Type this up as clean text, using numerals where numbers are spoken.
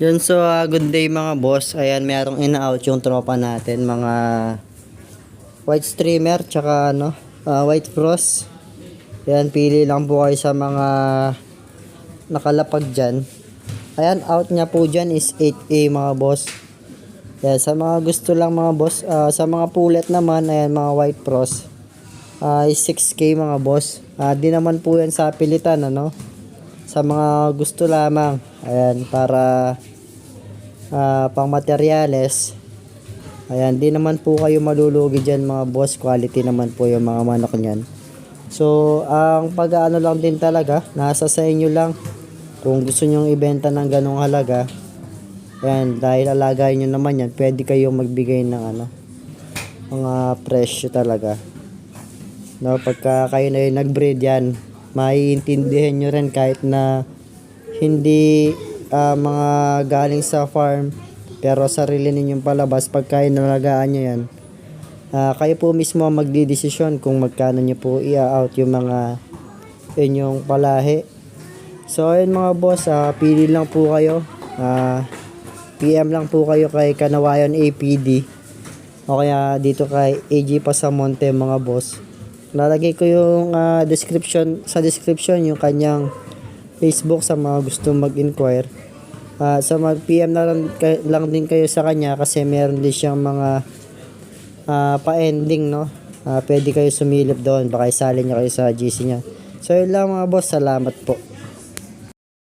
Yun, so good day mga boss. Ayan, merong ina-out yung tropa natin, mga white streamer tsaka white frost. Ayan, pili lang po kayo sa mga nakalapag dyan. Ayan, out niya po dyan is 8A mga boss. Ayan, sa mga gusto lang mga boss, sa mga pulet naman, ayan mga white frost, is 6K mga boss. Di naman po yan sa pilitan, sa mga gusto lamang. Ayan, para pang materyales. Ayan, di naman po kayo malulugi dyan mga boss. Quality naman po yung mga manok nyan. So, ang pag-ano lang din talaga, nasa sa inyo lang. Kung gusto nyong ibenta ng ganong halaga, ayan, dahil alagayin nyo naman yan, pwede kayong magbigay ng mga presyo talaga. Pagka kayo na yung nag-breed yan, maiintindihan nyo rin kahit na hindi mga galing sa farm, pero sarili ninyong palabas. Pagka inalagaan nyo yan, kayo po mismo magdidesisyon kung magkano nyo po i-out yung mga inyong palahi. So ayun mga boss, pili lang po kayo, PM lang po kayo kay Kanawayon APD o kaya dito kay AG Pasamonte mga boss. Lalagay ko yung sa description yung kanyang Facebook sa mga gusto mag-inquire. Sa mag-PM lang din kayo sa kanya kasi meron din siyang mga pa-ending, pwede kayo sumilip doon, baka isali niya kayo sa GC niya. So yun lang mga boss, salamat po.